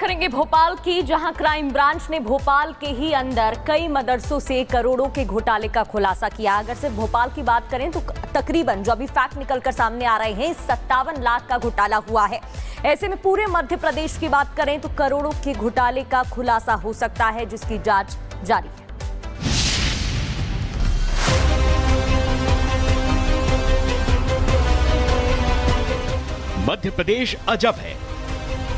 करेंगे भोपाल की, जहां क्राइम ब्रांच ने भोपाल के ही अंदर कई मदरसों से करोड़ों के घोटाले का खुलासा किया। अगर सिर्फ भोपाल की बात करें तो तकरीबन जो अभी फैक्ट निकलकर सामने आ रहे हैं 57 लाख का घोटाला हुआ है। ऐसे में पूरे मध्य प्रदेश की बात करें तो करोड़ों के घोटाले का खुलासा हो सकता है, जिसकी जांच जारी है। मध्य प्रदेश अजब है।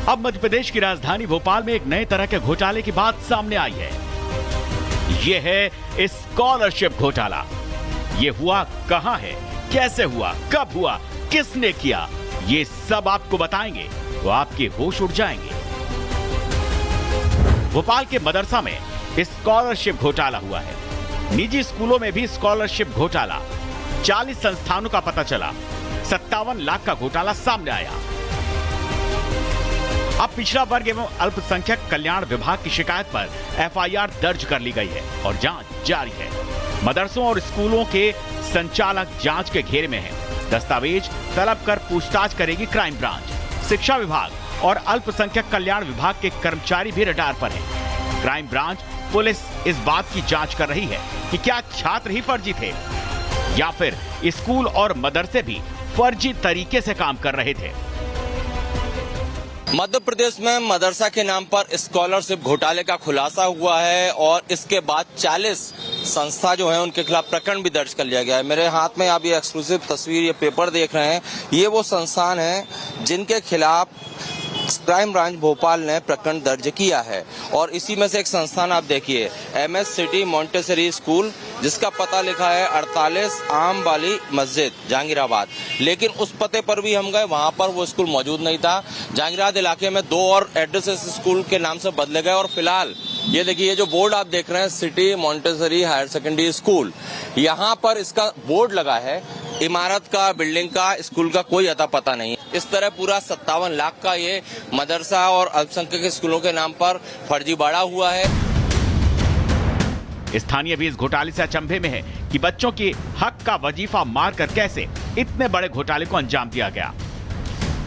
अब मध्य प्रदेश की राजधानी भोपाल में एक नए तरह के घोटाले की बात सामने आई है। यह है स्कॉलरशिप घोटाला। यह हुआ कहां है, कैसे हुआ, कब हुआ, किसने किया, ये सब आपको बताएंगे तो आपके होश उड़ जाएंगे। भोपाल के मदरसा में स्कॉलरशिप घोटाला हुआ है। निजी स्कूलों में भी स्कॉलरशिप घोटाला। 40 संस्थानों का पता चला। 57 लाख का घोटाला सामने आया। अब पिछड़ा वर्ग एवं अल्पसंख्यक कल्याण विभाग की शिकायत पर एफआईआर दर्ज कर ली गई है और जांच जारी है। मदरसों और स्कूलों के संचालक जांच के घेरे में हैं। दस्तावेज तलब कर पूछताछ करेगी क्राइम ब्रांच। शिक्षा विभाग और अल्पसंख्यक कल्याण विभाग के कर्मचारी भी रडार पर हैं। क्राइम ब्रांच पुलिस इस बात की जांच कर रही है कि क्या छात्र ही फर्जी थे या फिर स्कूल और मदरसे भी फर्जी तरीके से काम कर रहे थे। मध्य प्रदेश में मदरसा के नाम पर स्कॉलरशिप घोटाले का खुलासा हुआ है और इसके बाद 40 संस्था जो है उनके खिलाफ प्रकरण भी दर्ज कर लिया गया है। मेरे हाथ में आप ये एक्सक्लूसिव तस्वीर, ये पेपर देख रहे हैं, ये वो संस्थान हैं जिनके खिलाफ क्राइम ब्रांच भोपाल ने प्रकरण दर्ज किया है। और इसी में से एक संस्थान आप देखिए, MS सिटी मॉन्टेसरी स्कूल, जिसका पता लिखा है 48 आम वाली मस्जिद जहांगीराबाद। लेकिन उस पते पर भी हम गए, वहां पर वो स्कूल मौजूद नहीं था। जहांगीराबाद इलाके में 2 और एड्रेसेस स्कूल के नाम से बदले गए और फिलहाल ये देखिए, ये जो बोर्ड आप देख रहे हैं, city Montessori higher secondary school, यहाँ पर इसका बोर्ड लगा है। इमारत का, बिल्डिंग का, स्कूल का कोई अता पता नहीं। इस तरह पूरा 57 लाख का ये मदरसा और अल्पसंख्यक स्कूलों के नाम पर फर्जीवाड़ा हुआ है। स्थानीय भी इस घोटाले से अचंभे में है कि बच्चों के हक का वजीफा मारकर कैसे इतने बड़े घोटाले को अंजाम दिया गया।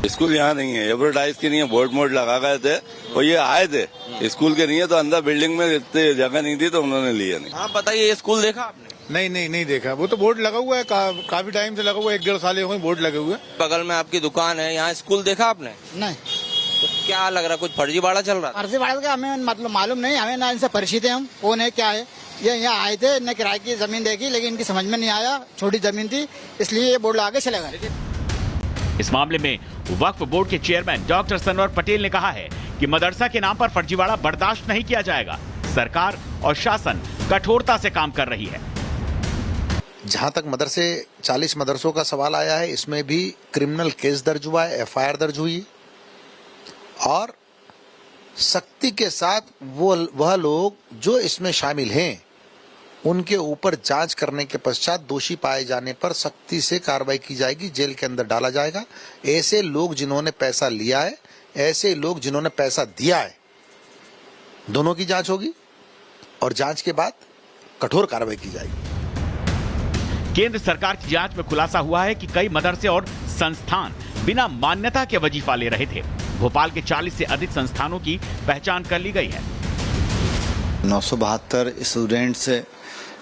स्कूल यहाँ नहीं है, एडवर्टाइज के नहीं है, बोर्ड मोर्ड लगा गए थे और ये आए थे। स्कूल के नहीं है तो अंदर बिल्डिंग में इतनी जगह नहीं थी तो उन्होंने लिया नहीं। हाँ बताइए, ये स्कूल देखा आपने? नहीं देखा। वो तो बोर्ड लगा हुआ है, काफी टाइम से लगा हुआ है, 1-1.5 साल हो गए बोर्ड लगे हुए। बगल में आपकी दुकान है, यहाँ स्कूल देखा आपने? नहीं। तो क्या लग रहा है, कुछ फर्जीवाड़ा चल रहा है? फर्जीवाड़ा का हमें मतलब मालूम नहीं, हमें ना इनसे परिचित है, हम कौन है क्या है। ये यहाँ आए थे, इन्हें किराए की जमीन देखी, लेकिन इनकी समझ में नहीं आया, छोटी जमीन थी, इसलिए ये बोर्ड लगा के चले गए। इस मामले में वक्फ बोर्ड के चेयरमैन डॉक्टर सनवर पटेल ने कहा है कि मदरसा के नाम पर फर्जीवाड़ा बर्दाश्त नहीं किया जाएगा। सरकार और शासन कठोरता से काम कर रही है। जहां तक 40 मदरसों का सवाल आया है, इसमें भी क्रिमिनल केस दर्ज हुआ है, एफआईआर दर्ज हुई और सख्ती के साथ वह लोग जो इसमें शामिल हैं उनके ऊपर जांच करने के पश्चात दोषी पाए जाने पर सख्ती से कार्रवाई की जाएगी, जेल के अंदर डाला जाएगा। ऐसे लोग जिन्होंने पैसा लिया है, ऐसे लोग जिन्होंने पैसा दिया है, दोनों की जांच होगी और जांच के बाद कठोर कार्रवाई की जाएगी। केंद्र सरकार की जांच में खुलासा हुआ है कि कई मदरसे और संस्थान बिना मान्यता के वजीफा ले रहे थे। भोपाल के 40 से अधिक संस्थानों की पहचान कर ली गई है। 972 स्टूडेंट्स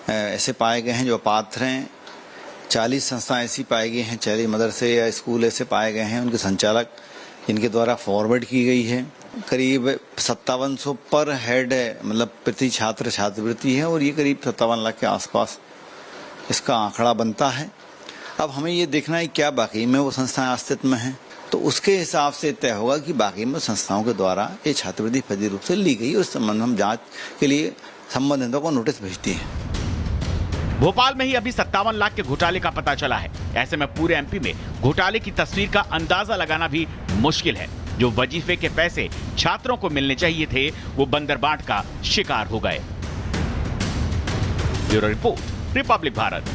ऐसे पाए गए हैं जो अपात्र हैं। 40 संस्थाएं ऐसी पाई गई हैं, 40 मदरसे या स्कूल ऐसे पाए गए हैं, उनके संचालक इनके द्वारा फॉरवर्ड की गई है। करीब 5700 पर हेड है, मतलब प्रति छात्र छात्रवृत्ति है और ये करीब 57 लाख के आसपास इसका आंकड़ा बनता है। अब हमें ये देखना है क्या बाकी में वो संस्थाएं अस्तित्व में हैं, तो उसके हिसाब से तय होगा कि बाकी में संस्थाओं के द्वारा ये छात्रवृत्ति फर्जी रूप से ली गई। उस संबंध में हम जांच के लिए संबंधितों को नोटिस भेजते हैं। भोपाल में ही अभी 57 लाख के घोटाले का पता चला है। ऐसे में पूरे एमपी में घोटाले की तस्वीर का अंदाजा लगाना भी मुश्किल है। जो वजीफे के पैसे छात्रों को मिलने चाहिए थे, वो बंदरबाट का शिकार हो गए। Bureau report, Republic Bharat.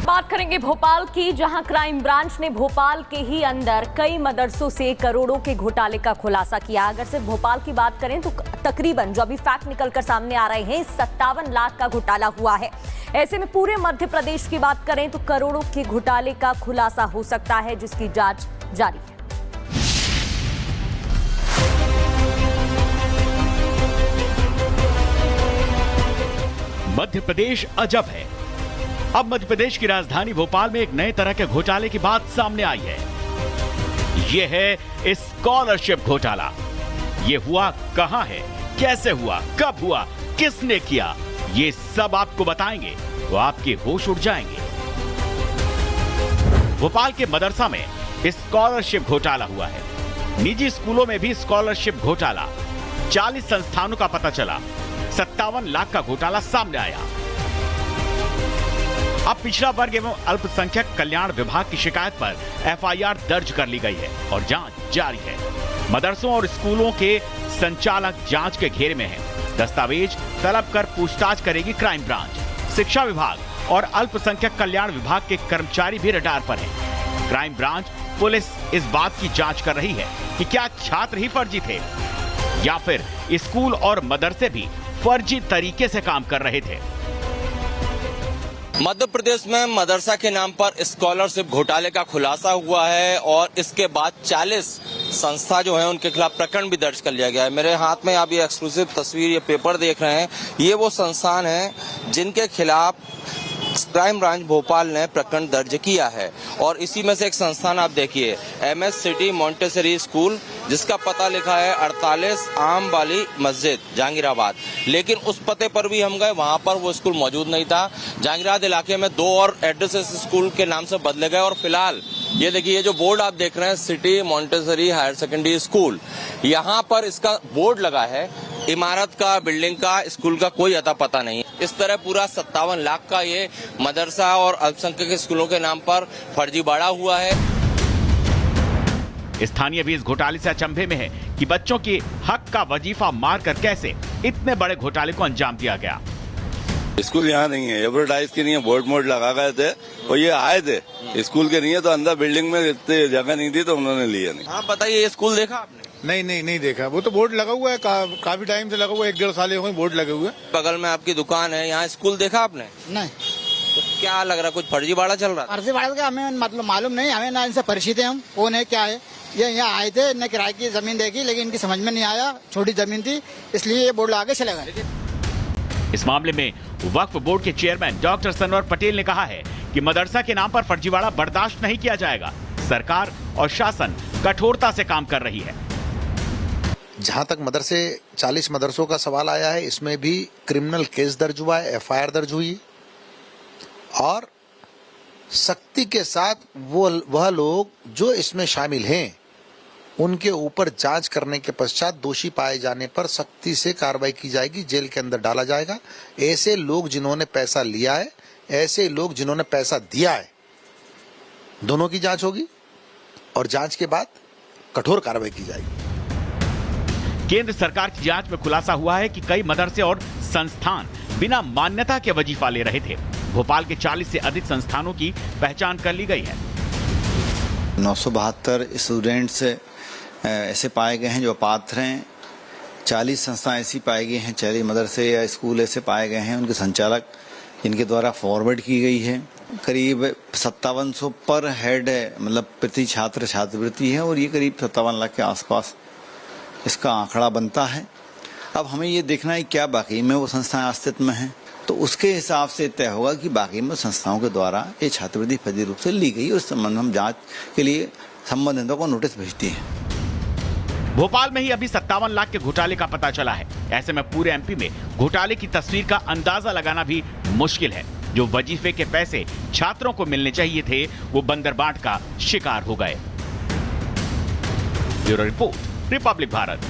बात करेंगे भोपाल की, जहां क्राइम ब्रांच ने भोपाल के ही अंदर कई मदरसों से करोड़ों के घोटाले का खुलासा किया। अगर सिर्फ भोपाल की बात करें तो तकरीबन जो अभी फैक्ट निकलकर सामने आ रहे हैं 57 लाख का घोटाला हुआ है। ऐसे में पूरे मध्य प्रदेश की बात करें तो करोड़ों के घोटाले का खुलासा हो सकता है, जिसकी जांच जारी है। मध्य प्रदेश अजब है। अब मध्य प्रदेश की राजधानी भोपाल में एक नए तरह के घोटाले की बात सामने आई है। यह है स्कॉलरशिप घोटाला। ये हुआ कहां है, कैसे हुआ, कब हुआ, किसने किया, ये सब आपको बताएंगे तो आपके होश उड़ जाएंगे। भोपाल के मदरसा में स्कॉलरशिप घोटाला हुआ है। निजी स्कूलों में भी स्कॉलरशिप घोटाला। 40 संस्थानों का पता चला। 57 लाख का घोटाला सामने आया। अब पिछड़ा वर्ग एवं अल्पसंख्यक कल्याण विभाग की शिकायत पर एफआईआर दर्ज कर ली गई है और जांच जारी है। मदरसों और स्कूलों के संचालक जांच के घेरे में हैं। दस्तावेज तलब कर पूछताछ करेगी क्राइम ब्रांच। शिक्षा विभाग और अल्पसंख्यक कल्याण विभाग के कर्मचारी भी रडार पर हैं। क्राइम ब्रांच पुलिस इस बात की जांच कर रही है कि क्या छात्र ही फर्जी थे या फिर स्कूल और मदरसे भी फर्जी तरीके से काम कर रहे थे। मध्य प्रदेश में मदरसा के नाम पर स्कॉलरशिप घोटाले का खुलासा हुआ है और इसके बाद 40 संस्था जो है उनके खिलाफ प्रकरण भी दर्ज कर लिया गया है। मेरे हाथ में आप ये एक्सक्लूसिव तस्वीर, ये पेपर देख रहे हैं, ये वो संस्थान हैं जिनके खिलाफ क्राइम ब्रांच भोपाल ने प्रकरण दर्ज किया है। और इसी में से एक संस्थान आप देखिए, MS सिटी मॉन्टेसरी स्कूल, जिसका पता लिखा है 48 आम वाली मस्जिद जहांगीराबाद। लेकिन उस पते पर भी हम गए, वहां पर वो स्कूल मौजूद नहीं था। जहांगीराबाद इलाके में 2 और एड्रेसेस स्कूल के नाम से बदले गए और फिलहाल ये देखिए, ये जो बोर्ड आप देख रहे हैं, city Montessori higher secondary school, यहाँ पर इसका बोर्ड लगा है। इमारत का, बिल्डिंग का, स्कूल का कोई अता पता नहीं। इस तरह पूरा 57 लाख का ये मदरसा और अल्पसंख्यक स्कूलों के नाम पर फर्जीवाड़ा हुआ है। स्थानीय भी इस घोटाले से अचंभे में है कि बच्चों के हक का वजीफा मारकर कैसे इतने बड़े घोटाले को अंजाम दिया गया। स्कूल यहाँ नहीं है, एडवर्टाइज के नहीं है, बोर्ड लगा गए थे और ये आए थे। स्कूल के नहीं है तो अंदर बिल्डिंग में इतनी जगह नहीं थी तो उन्होंने लिया नहीं। हाँ बताइए, ये स्कूल देखा आपने? नहीं देखा। वो तो बोर्ड लगा हुआ है, काफी टाइम से लगा हुआ है, 1-1.5 साल हो गए बोर्ड लगे हुए। बगल में आपकी दुकान है, यहाँ स्कूल देखा आपने? नहीं। तो क्या लग रहा है, कुछ फर्जीवाड़ा चल रहा है? फर्जीवाड़ा का हमें मतलब मालूम नहीं, हमें ना इनसे परिचित है, हम कौन है क्या है। ये यहाँ आए थे, इन्हें किराए की जमीन देखी, लेकिन इनकी समझ में नहीं आया, छोटी जमीन थी, इसलिए ये बोर्ड लगा के चले गए। इस मामले में वक्फ बोर्ड के चेयरमैन डॉक्टर सनवर पटेल ने कहा है कि मदरसा के नाम पर फर्जीवाड़ा बर्दाश्त नहीं किया जाएगा। सरकार और शासन कठोरता से काम कर रही है। जहां तक 40 मदरसों का सवाल आया है, इसमें भी क्रिमिनल केस दर्ज हुआ है, एफआईआर दर्ज हुई और सख्ती के साथ वह लोग जो इसमें शामिल हैं उनके ऊपर जांच करने के पश्चात दोषी पाए जाने पर सख्ती से कार्रवाई की जाएगी, जेल के अंदर डाला जाएगा। ऐसे लोग जिन्होंने पैसा लिया है, ऐसे लोग जिन्होंने पैसा दिया है, दोनों की जांच होगी और जांच के बाद कठोर कार्रवाई की जाएगी। केंद्र सरकार की जांच में खुलासा हुआ है कि कई मदरसे और संस्थान बिना मान्यता के वजीफा ले रहे थे। भोपाल के 40 से अधिक संस्थानों की पहचान कर ली गई है। 972 स्टूडेंट्स ऐसे पाए गए हैं जो अपात्र हैं। 40 संस्थाएं ऐसी पाई गई हैं, 40 मदरसे या स्कूल ऐसे पाए गए हैं, उनके संचालक इनके द्वारा फॉरवर्ड की गई है। करीब 5700 पर हेड है, मतलब प्रति छात्र छात्रवृत्ति है और ये करीब 57 लाख के आसपास इसका आंकड़ा बनता है। अब हमें ये देखना है क्या बाकी में वो संस्थाएं अस्तित्व में हैं, तो उसके हिसाब से तय होगा कि बाकी में संस्थाओं के द्वारा ये छात्रवृत्ति फर्जी रूप से ली गई और इस संबंध में हम जांच के लिए संबंधितों को नोटिस भेजती है। भोपाल में ही अभी 57 लाख के घोटाले का पता चला है। ऐसे में पूरे एमपी में घोटाले की तस्वीर का अंदाजा लगाना भी मुश्किल है। जो वजीफे के पैसे छात्रों को मिलने चाहिए थे, वो बंदरबाट का शिकार हो गए। Bureau report, Republic Bharat.